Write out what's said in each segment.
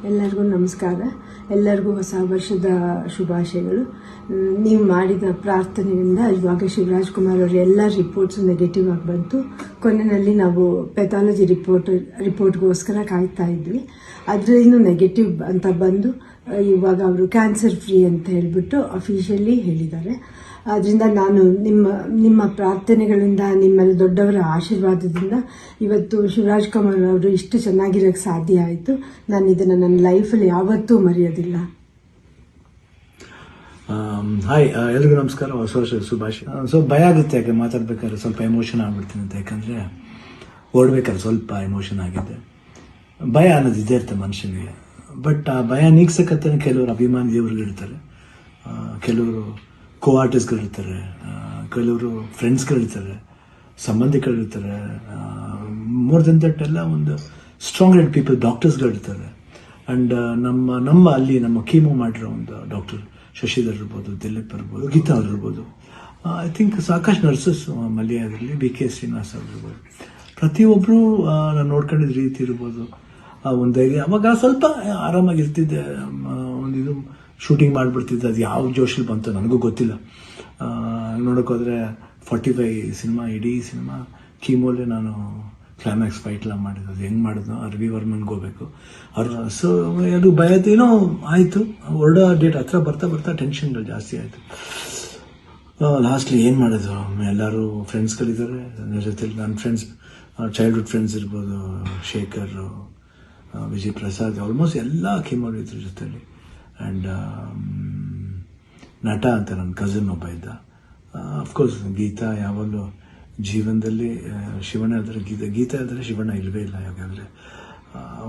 ಎಲ್ಲರಿಗೂ ನಮಸ್ಕಾರ. ಎಲ್ಲರಿಗೂ ಹೊಸ ವರ್ಷದ ಶುಭಾಶಯಗಳು. ನೀವು ಮಾಡಿದ ಪ್ರಾರ್ಥನೆಯಿಂದ ಇವಾಗ ಶಿವರಾಜ್ ಕುಮಾರ್ ಅವರ ಎಲ್ಲ ರಿಪೋರ್ಟ್ಸ್ ನೆಗೆಟಿವ್ ಆಗಿ ಬಂತು. ಕೊನೆಯಲ್ಲಿ ನಾವು ಪೆಥಾಲಜಿ ರಿಪೋರ್ಟ್ಗೋಸ್ಕರ ಕಾಯ್ತಾ ಇದ್ವಿ. ಅದರಿಂದ ನೆಗೆಟಿವ್ ಅಂತ ಬಂದು ಇವಾಗ ಅವರು ಕ್ಯಾನ್ಸರ್ ಫ್ರೀ ಅಂತ ಹೇಳಿಬಿಟ್ಟು ಅಫಿಷಿಯಲಿ ಹೇಳಿದ್ದಾರೆ. ಆದ್ದರಿಂದ ನಾನು ನಿಮ್ಮ ಪ್ರಾರ್ಥನೆಗಳಿಂದ, ನಿಮ್ಮೆಲ್ಲ ದೊಡ್ಡವರ ಆಶೀರ್ವಾದದಿಂದ ಇವತ್ತು ಶಿವರಾಜ್ ಕುಮಾರ್ ಅವರು ಇಷ್ಟು ಚೆನ್ನಾಗಿರೋಕ್ಕೆ ಸಾಧ್ಯ ಆಯಿತು. ನಾನು ಇದನ್ನು ನನ್ನ ಲೈಫಲ್ಲಿ ಯಾವತ್ತೂ ಮರೆಯೋದಿಲ್ಲ. ಹಾಯ್, ಎಲ್ರಿಗೂ ನಮಸ್ಕಾರ, ಹೊಸ ವರ್ಷದ ಶುಭಾಶಯ. ಭಯ ಆಗುತ್ತೆ, ಯಾಕೆ ಮಾತಾಡ್ಬೇಕಾದ್ರೆ ಸ್ವಲ್ಪ ಎಮೋಷನ್ ಆಗ್ಬಿಡ್ತೀನಿ ಅಂತ. ಯಾಕಂದರೆ ಓಡ್ಬೇಕಾದ್ರೆ ಸ್ವಲ್ಪ ಎಮೋಷನ್ ಆಗಿದೆ. ಭಯ ಅನ್ನೋದು ಇದೇ ಇರುತ್ತೆ ಮನುಷ್ಯನಿಗೆ. ಬಟ್ ಆ ಭಯ ನೀಗ್ಸಕ್ಕಂತ ಕೆಲವರು ಅಭಿಮಾನಿ ದೇವರುಗಳಿರ್ತಾರೆ, ಕೆಲವರು ಆರ್ಟಿಸ್ಟ್ಗಳಿರ್ತಾರೆ, ಕೆಲವರು ಫ್ರೆಂಡ್ಸ್ಗಳಿರ್ತಾರೆ, ಸಂಬಂಧಿಕರಿರ್ತಾರೆ. ಮೋರ್ ದೆನ್ ದಟ್ ಎಲ್ಲ ಒಂದು ಸ್ಟ್ರಾಂಗ್ ಹೆಡ್ ಪೀಪಲ್, ಡಾಕ್ಟರ್ಸ್ಗಳಿರ್ತಾರೆ. ಆ್ಯಂಡ್ ನಮ್ಮ ಅಲ್ಲಿ ನಮ್ಮ ಕೀಮೋ ಮಾಡಿರೋ ಒಂದು ಡಾಕ್ಟರ್ ಶಶಿಧರ್ ಇರ್ಬೋದು, ದಿಲೀಪ್ ಇರ್ಬೋದು, ಗೀತಾ ಅವ್ರು ಇರ್ಬೋದು, ಐ ಥಿಂಕ್ ಸಾಕಷ್ಟು ನರ್ಸಸ್ ಮಲ್ಯಾದಲ್ಲಿ BK ಶ್ರೀನಿವಾಸ್ ಅವ್ರು ಇರ್ಬೋದು. ಪ್ರತಿಯೊಬ್ಬರು ನಾನು ನೋಡ್ಕೊಂಡಿದ್ದ ರೀತಿ ಇರ್ಬೋದು, ಒಂದು ಧೈರ್ಯ. ಅವಾಗ ಸ್ವಲ್ಪ ಆರಾಮಾಗಿರ್ತಿದ್ದೆ, ಒಂದು ಶೂಟಿಂಗ್ ಮಾಡಿಬಿಡ್ತಿದ್ದೆ. ಅದು ಯಾವ ಜೋಶಲ್ಲಿ ಬಂತು ನನಗೂ ಗೊತ್ತಿಲ್ಲ. ನೋಡೋಕ್ಕೋದ್ರೆ 45 ಸಿನಿಮಾ, ಇಡೀ ಸಿನಿಮಾ ಕೀಮೋಲೆ ನಾನು ಕ್ಲೈಮ್ಯಾಕ್ಸ್ ಫೈಟ್ಲ ಮಾಡಿದ್ದು. ಅದು ಹೆಂಗೆ ಮಾಡಿದ್ನೋ ರವಿ ವರ್ಮನ್ಗೆ ಹೋಗ್ಬೇಕು ಅವ್ರು. ಸೊ ಅದು ಭಯದೇನೋ ಆಯಿತು. ಹೊರಡೋ ಡೇಟ್ ಹತ್ರ ಬರ್ತಾ ಟೆನ್ಷನ್ಗಳು ಜಾಸ್ತಿ ಆಯಿತು. ಲಾಸ್ಟ್ಲಿ ಏನು ಮಾಡೋದು, ಎಲ್ಲರೂ ಫ್ರೆಂಡ್ಸ್ಗಳಿದ್ದಾರೆ ನನ್ನ ಜೊತೆಲಿ. ನನ್ನ ಫ್ರೆಂಡ್ಸ್, ಚೈಲ್ಡ್ಹುಡ್ ಫ್ರೆಂಡ್ಸ್ ಇರ್ಬೋದು, ಶೇಖರ್, ವಿಜಯ್ ಪ್ರಸಾದ್, ಆಲ್ಮೋಸ್ಟ್ ಎಲ್ಲ ಕೀಮೋ ಇದ್ರ ಜೊತೆಲಿ. ಆ್ಯಂಡ್ ನಟ ಅಂತ ನನ್ನ ಕಸಿನ್ ಒಬ್ಬ ಇದ್ದ. ಅಫ್ಕೋರ್ಸ್ ಗೀತಾ ಯಾವಾಗಲೂ ಜೀವನದಲ್ಲಿ ಶಿವಣ್ಣ ಇಲ್ದರೆ ಗೀತಾ ಇಲ್ದರೆ ಶಿವಣ್ಣ ಇಲ್ಲವೇ ಇಲ್ಲ. ಯಾಕಂದರೆ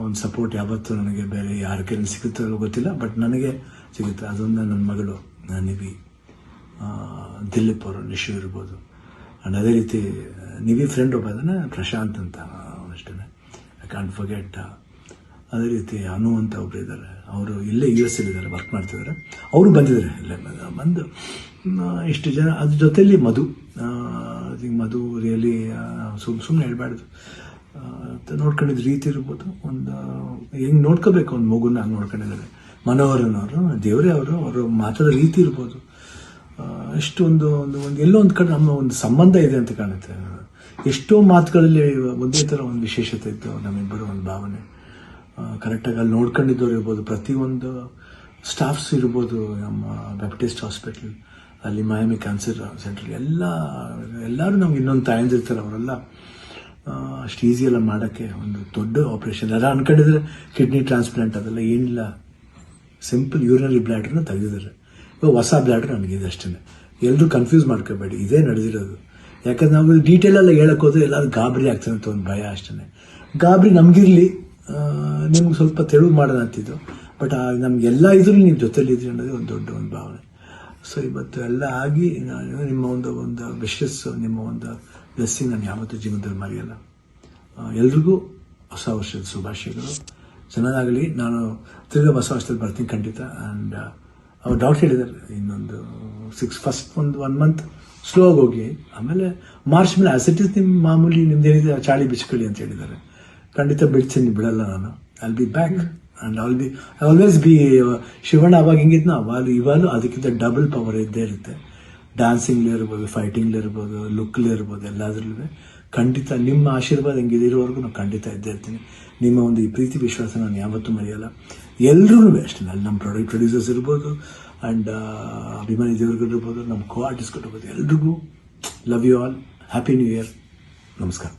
ಒಂದು ಸಪೋರ್ಟ್ ಯಾವತ್ತೂ ನನಗೆ ಬೇರೆ ಯಾರ ಕೈಯಲ್ಲಿ ಸಿಗುತ್ತೋ ಗೊತ್ತಿಲ್ಲ, ಬಟ್ ನನಗೆ ಸಿಗುತ್ತೆ. ಅದೊಂದು ನನ್ನ ಮಗಳು ನಿವಿ, ದಿಲೀಪ್ ಅವರು, ನಿಶು ಇರ್ಬೋದು. ಆ್ಯಂಡ್ ಅದೇ ರೀತಿ ನಿವಿ ಫ್ರೆಂಡ್ ಒಬ್ಬ ಅದನ್ನು ಪ್ರಶಾಂತ್ ಅಂತ ಅಷ್ಟೇ, ಐ ಕಾಂಟ್ ಫರ್ಗೆಟ್. ಅದೇ ರೀತಿ ಅನು ಅಂತ ಒಬ್ಬರು ಇದ್ದಾರೆ, ಅವರು ಇಲ್ಲೇ US ಇದ್ದಾರೆ, ವರ್ಕ್ ಮಾಡ್ತಿದ್ದಾರೆ. ಅವರು ಬಂದಿದ್ದಾರೆ, ಇಲ್ಲೇ ಬಂದು ಇಷ್ಟು ಜನ. ಅದ್ರ ಜೊತೆಯಲ್ಲಿ ಮಧು ರಿಯಲಿ ಸುಮ್ಮನೆ ಹೇಳ್ಬಾರ್ದು, ನೋಡ್ಕೊಂಡಿದ್ದ ರೀತಿ ಇರ್ಬೋದು, ಒಂದು ಹೆಂಗೆ ನೋಡ್ಕೋಬೇಕು ಒಂದು ಮಗುನ ಹಂಗೆ ನೋಡ್ಕೊಂಡಿದ್ದಾರೆ. ಮನೋಹರನವರು, ದೇವರೇ ಅವರು ಮಾತಾಡೋ ರೀತಿ ಇರ್ಬೋದು, ಎಷ್ಟು ಒಂದು ಎಲ್ಲೋ ಒಂದು ಕಡೆ ನಮ್ಮ ಒಂದು ಸಂಬಂಧ ಇದೆ ಅಂತ ಕಾಣುತ್ತೆ. ಎಷ್ಟೋ ಮಾತುಗಳಲ್ಲಿ ಒಂದೇ ಥರ ಒಂದು ವಿಶೇಷತೆ ಇತ್ತು ನಮ್ಮಿಬ್ಬರು, ಒಂದು ಭಾವನೆ. ಕರೆಕ್ಟಾಗಿ ಅಲ್ಲಿ ನೋಡ್ಕೊಂಡಿದ್ದವ್ರು ಇರ್ಬೋದು, ಪ್ರತಿಯೊಂದು ಸ್ಟಾಫ್ಸ್ ಇರ್ಬೋದು, ನಮ್ಮ ಬ್ಯಾಪ್ಟಿಸ್ಟ್ ಹಾಸ್ಪಿಟಲ್ ಅಲ್ಲಿ, ಮಯಾಮಿ ಕ್ಯಾನ್ಸರ್ ಸೆಂಟ್ರಲ್ಲಿ ಎಲ್ಲರೂ ನಮ್ಗೆ ಇನ್ನೊಂದು ತಾಯಂದಿರ್ತಾರೆ. ಅವರೆಲ್ಲ ಅಷ್ಟು ಈಸಿಯೆಲ್ಲ ಮಾಡೋಕ್ಕೆ ಒಂದು ದೊಡ್ಡ ಆಪ್ರೇಷನ್. ಎಲ್ಲ ಅನ್ಕೊಂಡಿದ್ರೆ ಕಿಡ್ನಿ ಟ್ರಾನ್ಸ್ಪ್ಲಾಂಟ್ ಅದೆಲ್ಲ ಏನಿಲ್ಲ, ಸಿಂಪಲ್ ಯೂರಿನರಿ ಬ್ಲ್ಯಾಡ್ರನ್ನ ತೆಗೆದಿದ್ದಾರೆ. ಇವಾಗ ಹೊಸ ಬ್ಲ್ಯಾಡ್ರ್ ನನಗಿದೆ ಅಷ್ಟೇ. ಎಲ್ಲರೂ ಕನ್ಫ್ಯೂಸ್ ಮಾಡ್ಕೋಬೇಡಿ, ಇದೇ ನಡೆದಿರೋದು. ಯಾಕಂದ್ರೆ ನಾವು ಡೀಟೇಲೆಲ್ಲ ಹೇಳಕ್ಕೆ ಹೋದ್ರೆ ಎಲ್ಲರೂ ಗಾಬರಿ ಆಗ್ತದೆ ಅಂತ ಒಂದು ಭಯ ಅಷ್ಟೇ. ಗಾಬರಿ ನಮಗಿರಲಿ, ನಿಮ್ಗೆ ಸ್ವಲ್ಪ ತೆಳುವು ಮಾಡೋಣ ಅಂತಿದ್ದು, ಬಟ್ ನಮಗೆಲ್ಲ ಇದ್ರೂ ನೀವು ಜೊತೆಲಿದ್ರಿ ಅನ್ನೋದೇ ಒಂದು ದೊಡ್ಡ ಒಂದು ಭಾವನೆ. ಸೊ ಇವತ್ತು ಎಲ್ಲ ಆಗಿ ನಿಮ್ಮ ಒಂದು ವಿಶಸ್, ನಿಮ್ಮ ಒಂದು ಬ್ಲೆಸ್ಸಿಂಗ್ ನಾನು ಯಾವತ್ತೂ ಜೀವನದಲ್ಲಿ ಮರೆಯಲ್ಲ. ಎಲ್ರಿಗೂ ಹೊಸ ವರ್ಷದ ಶುಭಾಶಯಗಳು, ಚೆನ್ನಾಗಲಿ. ನಾನು ತಿರ್ಗಾ ಹೊಸ ವರ್ಷದಲ್ಲಿ ಬರ್ತೀನಿ ಖಂಡಿತ. ಆ್ಯಂಡ್ ಅವ್ರು ಡಾಕ್ಟರ್ ಹೇಳಿದ್ದಾರೆ, ಇನ್ನೊಂದು ಫಸ್ಟ್ ಒಂದು 1 ಮಂತ್ ಸ್ಲೋ ಆಗಿ ಹೋಗಿ, ಆಮೇಲೆ ಮಾರ್ಚ್ ಮೇಲೆ ಆಸಿಟಿಸ್ ನಿಮ್ಮ ಮಾಮೂಲಿ ನಿಮ್ದೇನಿದೆ ಚಾಳಿ ಬಿಚ್ಕೊಳ್ಳಿ ಅಂತ ಹೇಳಿದ್ದಾರೆ. ಖಂಡಿತ ಬಿಡ್ತೀನಿ, ಬಿಡಲ್ಲ ನಾನು. I'll be back and I always B Shivanna. ಅವಾಗ ಹೆಂಗಿದ್ನೋ ಇವಾಗಲೂ ಅದಕ್ಕಿಂತ ಡಬಲ್ ಪವರ್ ಇದ್ದೇ ಇರುತ್ತೆ. ಡ್ಯಾನ್ಸಿಂಗ್ಲೇ ಇರ್ಬೋದು, ಫೈಟಿಂಗ್ಲೇ ಇರ್ಬೋದು, ಲುಕ್ಲೇ ಇರ್ಬೋದು, ಎಲ್ಲದ್ರಲ್ಲೂ ಖಂಡಿತ ನಿಮ್ಮ ಆಶೀರ್ವಾದ ಹೆಂಗಿದೆ ಇರೋವರೆಗೂ ನಾನು ಖಂಡಿತ ಇದ್ದೇ ಇರ್ತೀನಿ. ನಿಮ್ಮ ಒಂದು ಈ ಪ್ರೀತಿ ವಿಶ್ವಾಸ ನಾನು ಯಾವತ್ತೂ ಮರೆಯಲ್ಲ. ಎಲ್ರೂ ಅಷ್ಟೇ, ಅಲ್ಲಿ ನಮ್ಮ ಪ್ರೊಡ್ಯೂಸರ್ಸ್ ಇರ್ಬೋದು, ಆ್ಯಂಡ್ ಅಭಿಮಾನಿ ದೇವರುಗಳಿರ್ಬೋದು, ನಮ್ಮ ಆರ್ಟಿಸ್ಟ್ಗಳಿರ್ಬೋದು, ಎಲ್ರಿಗೂ love you all, happy new year, ನಮಸ್ಕಾರ.